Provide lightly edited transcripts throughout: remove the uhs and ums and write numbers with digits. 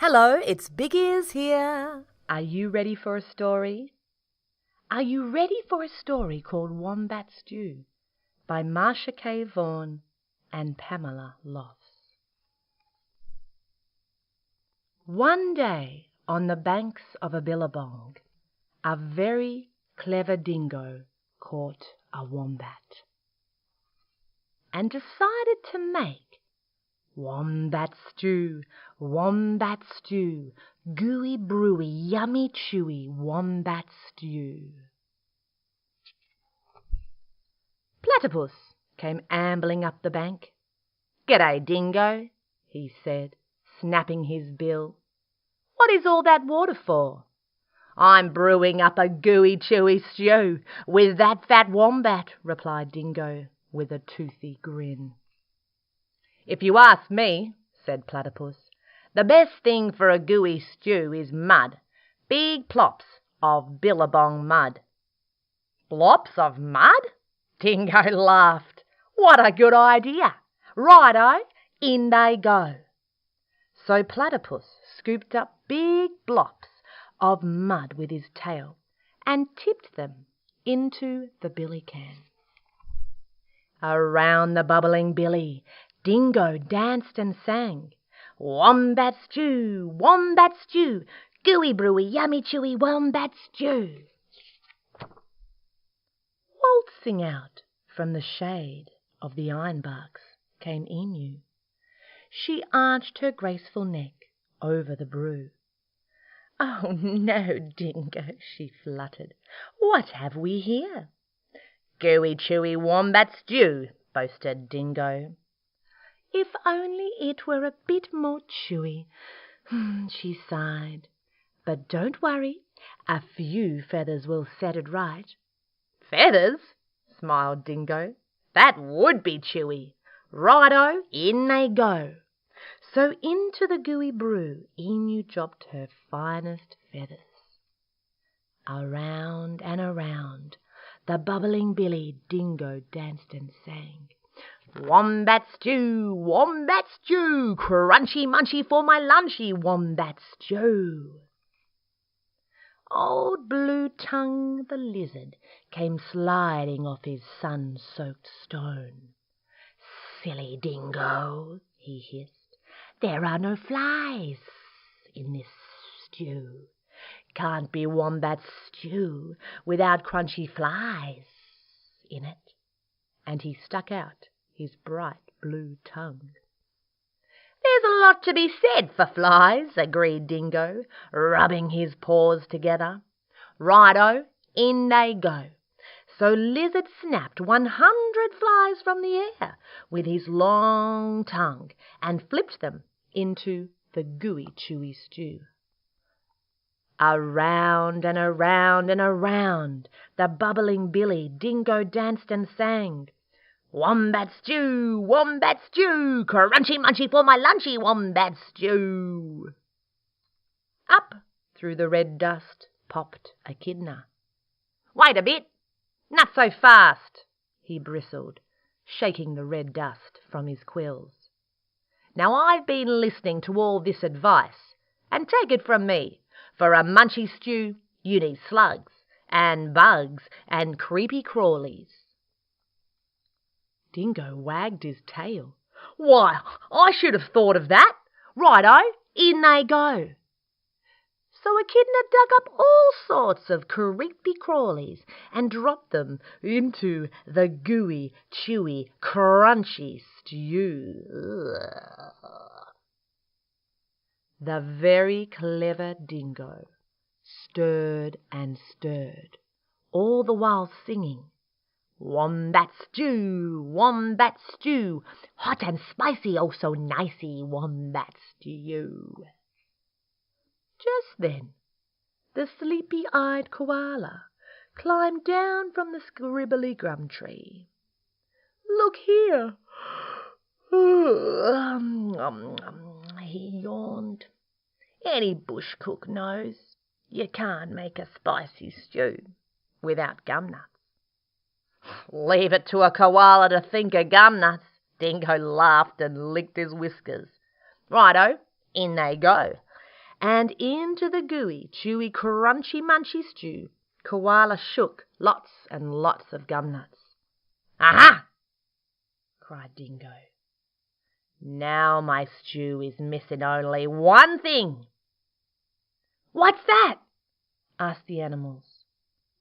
Hello, it's Big Ears here. Are you ready for a story? Are you ready for a story called Wombat Stew by Marcia Vaughan and Pamela Lofts? One day on the banks of a billabong, a very clever dingo caught a wombat and decided to make wombat stew, gooey brewy, yummy chewy wombat stew. Platypus came ambling up the bank. "G'day, Dingo," he said, snapping his bill. "What is all that water for?" "I'm brewing up a gooey chewy stew with that fat wombat," replied Dingo with a toothy grin. "If you ask me," said Platypus, "the best thing for a gooey stew is mud, big plops of billabong mud." "Plops of mud?" Dingo laughed. "What a good idea! Righto, in they go." So Platypus scooped up big blops of mud with his tail and tipped them into the billy can. Around the bubbling billy, Dingo danced and sang, "Wombat stew, gooey brewy, yummy chewy wombat stew." Waltzing out from the shade of the ironbarks came Emu. She arched her graceful neck over the brew. "Oh no, Dingo," she fluttered. "What have we here?" "Gooey chewy wombat stew," boasted Dingo. "If only it were a bit more chewy," she sighed. "But don't worry, a few feathers will set it right." "Feathers?" smiled Dingo. "That would be chewy. Righto, in they go." So into the gooey brew Emu dropped her finest feathers. Around and around the bubbling billy Dingo danced and sang, "Wombat stew, crunchy munchy for my lunchy wombat stew." Old Blue Tongue the lizard came sliding off his sun-soaked stone. "Silly Dingo," he hissed, "there are no flies in this stew. Can't be wombat stew without crunchy flies in it." And he stuck out his bright blue tongue. "There's a lot to be said for flies," agreed Dingo, rubbing his paws together. "Righto, in they go." So Lizard snapped 100 flies from the air with his long tongue and flipped them into the gooey chewy stew. Around and around and around the bubbling billy Dingo danced and sang, "Wombat stew, crunchy munchy for my lunchy wombat stew." Up through the red dust popped Echidna. "Wait a bit, not so fast," he bristled, shaking the red dust from his quills. "Now I've been listening to all this advice, and take it from me, for a munchy stew you need slugs and bugs and creepy crawlies." Dingo wagged his tail. "Why, I should have thought of that. Righto, in they go." So Echidna dug up all sorts of creepy crawlies and dropped them into the gooey, chewy, crunchy stew. Ugh. The very clever Dingo stirred and stirred, all the while singing, "Wombat stew, hot and spicy, oh so nicey, wombat stew." Just then the sleepy-eyed koala climbed down from the scribbly gum tree. "Look here," he yawned. "Any bush cook knows you can't make a spicy stew without gum nuts." "Leave it to a koala to think of gum nuts." Dingo laughed and licked his whiskers. "Righto, in they go." and into the gooey, chewy, crunchy, munchy stew, Koala shook lots and lots of gum nuts. "Aha!" cried Dingo. "Now my stew is missing only one thing." "What's that?" asked the animals.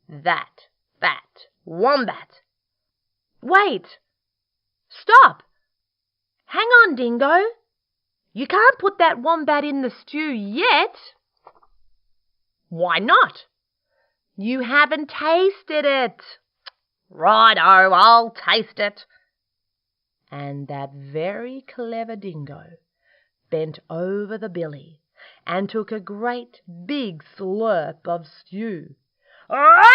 "That fat wombat." "Wait! Stop! Hang on, Dingo. You can't put that wombat in the stew yet." "Why not?" "You haven't tasted it." "Righto, I'll taste it." And that very clever Dingo bent over the billy and took a great big slurp of stew. "I'm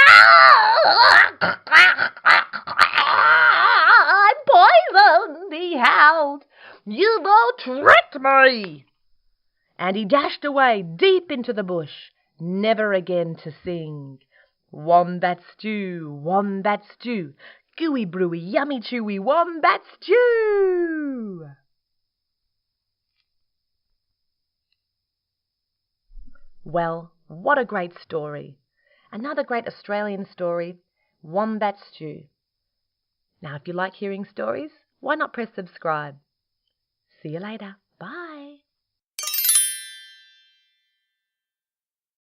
poisoned," he howled. "You've all tricked me." And he dashed away deep into the bush, never again to sing, "Wombat stew, wombat stew, gooey brewy, yummy chewy, wombat stew." Well, what a great story. Another great Australian story, Wombat Stew. Now, if you like hearing stories, why not press subscribe? See you later. Bye.